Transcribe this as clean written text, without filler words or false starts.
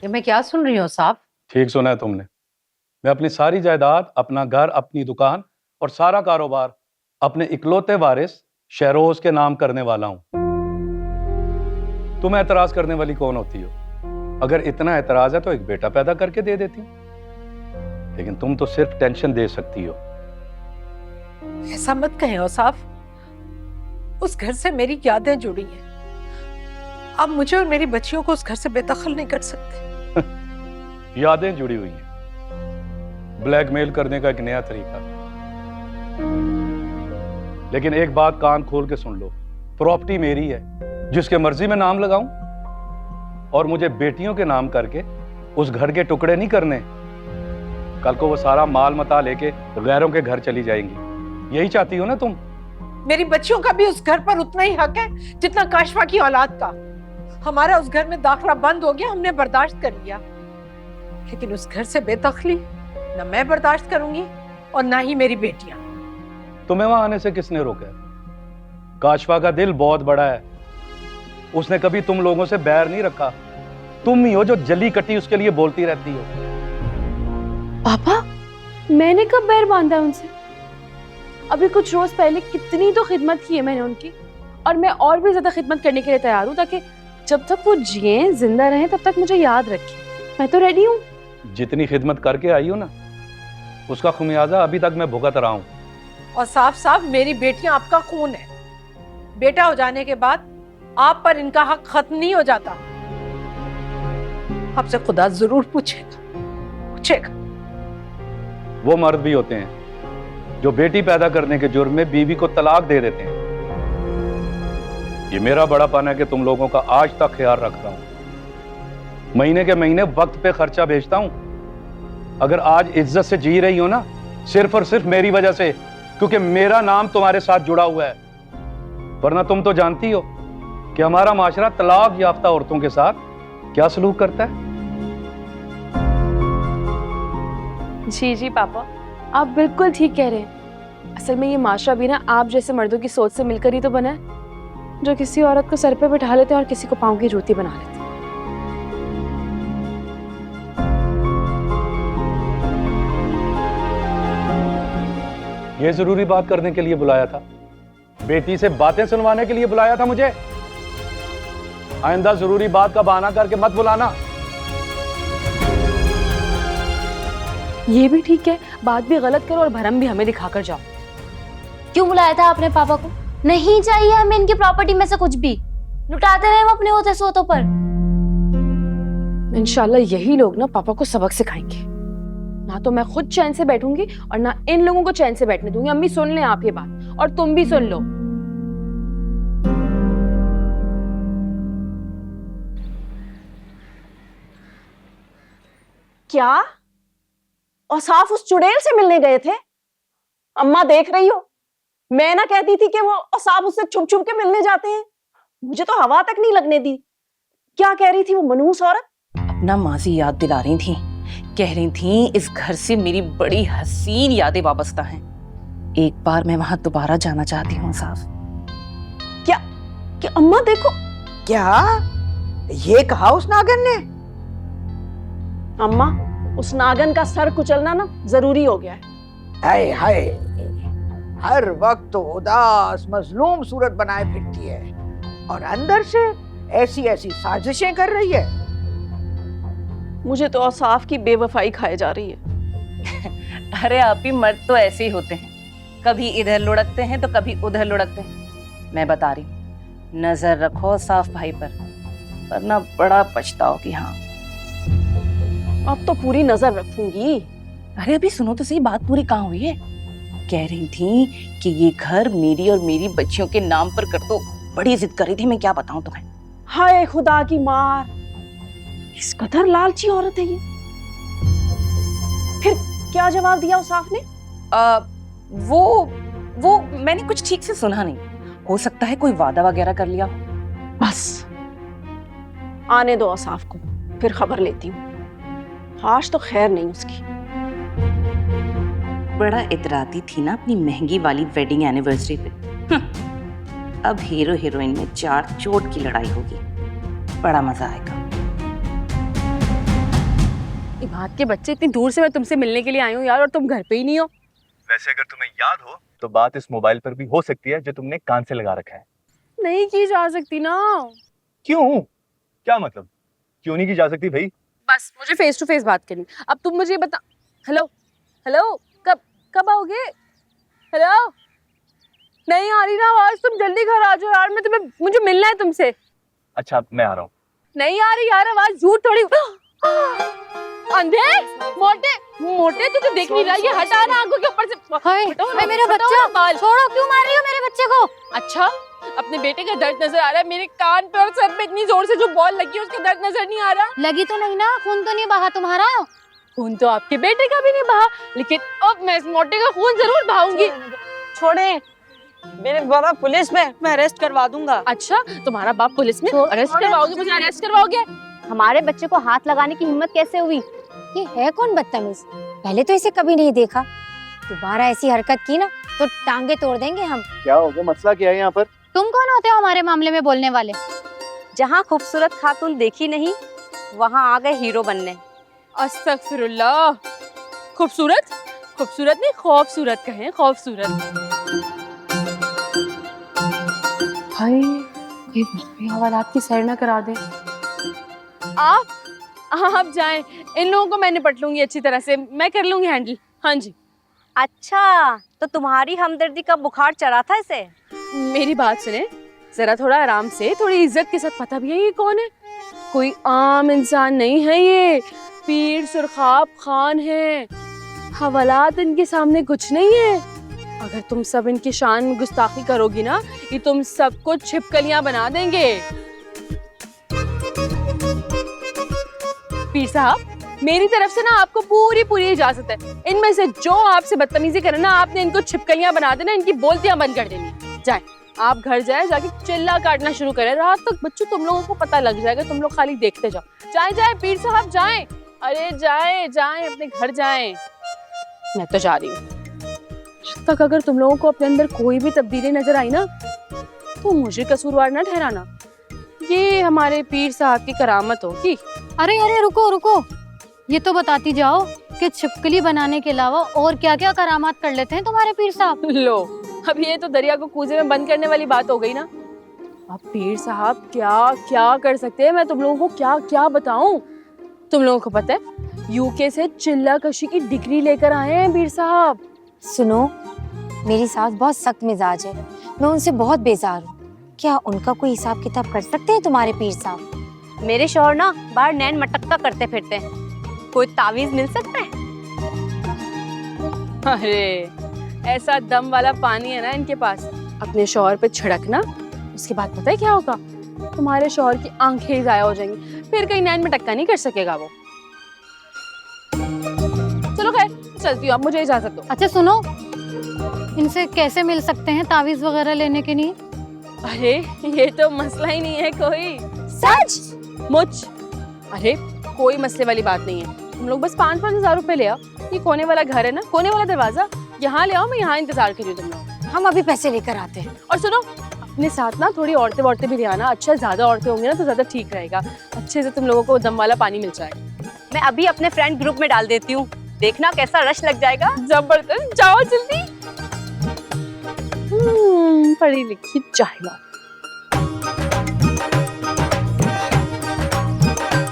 ये मैं क्या सुन रही हूँ साहब? ठीक सुना है तुमने। मैं अपनी सारी जायदाद, अपना घर, अपनी दुकान और सारा कारोबार अपने इकलौते वारिस शहरोज के नाम करने वाला हूं। तुम ऐतराज करने वाली कौन होती हो? अगर इतना ऐतराज है तो एक बेटा पैदा करके दे देती, लेकिन तुम तो सिर्फ टेंशन दे सकती हो। ऐसा मत कहें औसाफ, उस घर से मेरी यादें जुड़ी हैं। आप मुझे और मेरी बच्चियों को उस घर से बेदखल नहीं कर सकते। यादें जुड़ी हुई हैं, ब्लैकमेल करने का एक नया तरीका। लेकिन एक बात कान खोल के सुन लो, प्रॉपर्टी मेरी है, जिसके मर्जी में नाम लगाऊं, और मुझे बेटियों के नाम करके उस घर के टुकड़े नहीं करने। कल को वो सारा माल मता लेके गैरों के घर चली जाएंगी। यही चाहती हो ना तुम? मेरी बच्चियों का भी उस घर पर उतना ही हक है जितना काशफा की औलाद का। हमारा उस घर में दाखला बंद हो गया, हमने बर्दाश्त कर लिया, लेकिन उस घर से बेदखली न मैं बर्दाश्त करूंगी और ना ही मेरी बेटियां। तुम्हें वहां आने से किसने रोका है? काशफा का दिल बहुत बड़ा है, उसने कभी तुम लोगों से बैर नहीं रखा। तुम ही हो जो जली कटी उसके लिए बोलती रहती हो। पापा, मैंने कब बैर बांधा उनसे? अभी कुछ रोज पहले कितनी तो खिदमत की है मैंने उनकी, और मैं और भी ज्यादा खिदमत करने के लिए तैयार हूँ, ताकि जब तक वो जिए, जिंदा रहें, तब तक मुझे याद रखें। मैं तो रेडी हूँ। जितनी खिदमत करके आई हो ना, उसका खुमियाजा अभी तक मैं भुगत रहा हूँ। और साफ साफ मेरी बेटियां आपका खून है। बेटा हो जाने के बाद आप पर इनका हक खत्म नहीं हो जाता। आपसे खुदा जरूर पूछेगा। वो मर्द भी होते हैं जो बेटी पैदा करने के जुर्म में बीवी को तलाक दे देते हैं। ये मेरा बड़ापन है कि तुम लोगों का आज तक ख्याल रख रहा हूं। महीने के महीने वक्त पे खर्चा भेजता हूं। अगर आज इज्जत से जी रही हो ना, सिर्फ और सिर्फ मेरी वजह से, क्योंकि मेरा नाम तुम्हारे साथ जुड़ा हुआ है। वरना तुम तो जानती हो कि हमारा माशरा तलाक याफ्ता औरतों के साथ क्या सलूक करता है। जी जी पापा, आप बिल्कुल ठीक कह रहे हैं। असल में ये माशरा भी ना आप जैसे मर्दों की सोच से मिलकर ही तो बना है, जो किसी औरत को सर पे बिठा लेते हैं और किसी को पांव की जूती बना लेते हैं। ये जरूरी बात करने के लिए बुलाया था? बेटी से बातें सुनवाने के लिए बुलाया था मुझे? आइंदा जरूरी बात का बहाना करके मत बुलाना। ये भी ठीक है, बात भी गलत करो और भरम भी हमें दिखाकर जाओ। क्यों बुलाया था आपने पापा को? नहीं चाहिए हमें इनकी प्रॉपर्टी में से कुछ भी। लुटाते रहे वो अपने होते सोतों पर। इंशाल्लाह यही लोग ना पापा को सबक सिखाएंगे। ना तो मैं खुद चैन से बैठूंगी और ना इन लोगों को चैन से बैठने दूंगी। अम्मी सुन लें आप ये बात, और तुम भी सुन लो। क्या औसाफ उस चुड़ैल से मिलने गए थे? अम्मा देख रही हो, मैं ना कहती थी कि वो औसाफ उससे छुप छुप के मिलने जाते हैं। मुझे तो हवा तक नहीं लगने दी। क्या कह रही थी वो मनहूस औरत? अपना माजी याद दिला रही थी। कह रही थी इस घर से मेरी बड़ी हसीन यादें वाबस्ता हैं। एक बार मैं वहां दोबारा जाना चाहती हूँ साहब। क्या अम्मा देखो। क्या ये कहा उस नागन ने? अम्मा, उस नागन का सर कुचलना ना जरूरी हो गया है। हाय हाय, हर वक्त तो उदास मजलूम सूरत बनाए फिरती है और अंदर से ऐसी ऐसी साजिशें कर रही है। मुझे तो औसाफ की बेवफाई खाए जा रही है। अरे आप ही मर्द तो ऐसे ही होते हैं, कभी इधर लुढ़कते हैं तो कभी उधर लुढ़कते हैं। मैं बता रही हूँ, नजर रखो साफ भाई पर, वरना बड़ा पछताओगी। हाँ अब तो पूरी नजर रखूंगी। अरे अभी सुनो तो सही, बात पूरी कहाँ हुई है? कह रही थी कि ये घर मेरी और मेरी बच्चियों के नाम पर कर दो। बड़ी जिद कर रही थी, मैं क्या बताऊं तुम्हें। हाय खुदा की मार, इस कदर लालची औरत है ये। फिर क्या जवाब दिया औसाफ ने? वो मैंने कुछ ठीक से सुना नहीं। हो सकता है कोई वादा वगैरह कर लिया हो। बस आने दो औसाफ को, फिर खबर लेती हूँ। आज तो खैर नहीं उसकी। बड़ा इतराती थी ना अपनी महंगी वाली वेडिंग एनिवर्सरी पे। अब हीरो हीरोइन में चार चोट की लड़ाई होगी, बड़ा मजा आएगा। बात के बच्चे, इतनी दूर से मैं तुमसे मिलने के लिए आई हूँ यार, और तुम घर पे ही नहीं हो। वैसे अगर तुम्हें याद हो तो बात इस मोबाइल पर भी हो सकती है जो तुमने कान से लगा रखा है। नहीं की जा सकती ना। क्यों? क्या मतलब क्यों नहीं की जा सकती भाई? बस मुझे फेस टू फेस बात करनी। अब तुम मुझे बता। हेलो हेलो, कब आओगे? हेलो, नहीं आ रही ना आवाज, तुम जल्दी घर आ जाओ यार, मुझे मिलना है तुमसे। अच्छा मैं आ रहा हूँ। नहीं आ रही यार आवाज, झूठ थोड़ी। अंधे मोटे मोटे, तू तो देख नहीं रहा, ये हटा ना आंखों के ऊपर से। हाय हाय मेरा बच्चा, छोड़ो, क्यों मार रही हो मेरे बच्चे को? अच्छा, अपने बेटे का दर्द नजर आ रहा है मेरे कान पे और सर पे, इतनी जोर से जो बॉल लगी है उसका दर्द नजर नहीं आ रहा? लगी तो नहीं ना, खून तो नहीं बहा तुम्हारा? खून तो आपके बेटे का भी नहीं बहा, लेकिन अब मैं इस मोटे का खून जरूर बहाऊंगी। छोड़े, मेरे बाबा पुलिस में, मैं अरेस्ट करवा दूंगा। अच्छा, तुम्हारा बाप पुलिस में? अरेस्ट करवाओगे? मुझे अरेस्ट करवाओगे? हमारे बच्चे को हाथ लगाने की हिम्मत कैसे हुई? ये है कौन बदतमीज? पहले तो इसे कभी नहीं देखा, दोबारा ऐसी हरकत की ना तो टांगे तोड़ देंगे हम। क्या हो गया? मसला क्या है यहाँ पर? तुम कौन होते हो हमारे मामले में बोलने वाले? जहाँ खूबसूरत खातून देखी नहीं, वहाँ आ गए हीरो बनने। अस्तगफिरुल्लाह। खूबसूरत? खूबसूरत नहीं, खौफसूरत कहें, खौफसूरत। हाय, ये हवालात की सैर ना करा दे। आप जाएं, इन लोगों को मैं निपट लूंगी अच्छी तरह से, मैं कर लूंगी हैंडल। हाँ जी। अच्छा, तो तुम्हारी हमदर्दी का बुखार चढ़ा था इसे? मेरी बात सुने जरा, थोड़ा आराम से, थोड़ी इज्जत के साथ। पता भी है ये कौन है? कोई आम इंसान नहीं है, ये पीर सुरखाब खान है। हवालात इनके सामने कुछ नहीं है। अगर तुम सब इनकी शान में गुस्ताखी करोगी ना, ये तुम सबको छिपकलियां बना देंगे। पीर साहब, मेरी तरफ से ना आपको पूरी इजाजत है। इनमें से जो आपसे बदतमीजी करे ना, आपने इनको छिपकलियां बना देना, इनकी बोलतियां बंद कर देनी। जाए, आप घर जाए, जाके चिल्ला काटना शुरू करें। रात तक बच्चों तुम लोगों को पता लग जाएगा, तुम लोग खाली देखते जाओ। जाए पीर साहब जाए, अरे जाए अपने घर जाए। मैं तो जा रही हूँ। जब तक अगर तुम लोगों को अपने अंदर कोई भी तब्दीली नजर आई ना, तो मुझे कसूरवार ना ठहराना। ये हमारे पीर साहब की करामत होगी। अरे रुको, ये तो बताती जाओ कि छिपकली बनाने के अलावा और क्या क्या करामात कर लेते हैं तुम्हारे पीर साहब। लो, अब ये तो दरिया को कूजे में बंद करने वाली बात हो गई ना। अब पीर साहब क्या क्या कर सकते हैं, मैं तुम लोगों को क्या क्या बताऊं। तुम लोगों को पता है, यूके से चिल्ला कशी की डिग्री लेकर आए हैं पीर साहब। सुनो, मेरी सास बहुत सख्त मिजाज है, मैं उनसे बहुत बेजार हूँ। क्या उनका कोई हिसाब किताब कर सकते हैं तुम्हारे पीर साहब? मेरे शौहर ना बाहर नैन मटक्का करते फिरते हैं, कोई तावीज मिल सकता है? अरे, ऐसा दम वाला पानी है ना इनके पास, अपने शौहर पे छिड़कना, उसके बाद पता है क्या होगा? तुम्हारे शौहर की आंखें जाया हो जाएंगी, फिर कहीं नैन में टक्का नहीं कर सकेगा वो। चलो खैर, चलती हूँ, अब मुझे इजाजत दो। अच्छा सुनो, इनसे कैसे मिल सकते हैं तावीज वगैरह लेने के लिए? अरे, ये तो मसला ही नहीं है कोई। सच? मुझ? अरे, कोई मसले वाली बात नहीं है। तुम लोग बस 5-5 हजार रुपए ले आओ। ये कोने वाला घर है ना, कोने वाला दरवाजा, यहाँ ले आओ, मैं यहाँ इंतजार कर रही हूँ तुम लोग। हम अभी पैसे लेकर आते हैं। और सुनो, अपने साथ ना थोड़ी औरतें भी ले आना। अच्छा, ज्यादा औरतें होंगी ना तो ज्यादा ठीक रहेगा, अच्छे से तुम लोगों को दम वाला पानी मिल जाएगा। मैं अभी अपने फ्रेंड ग्रुप में डाल देती हूँ, देखना कैसा रश लग जाएगा। जबरदस्त, जाओ जल्दी। पढ़ी लिखी चाहिए।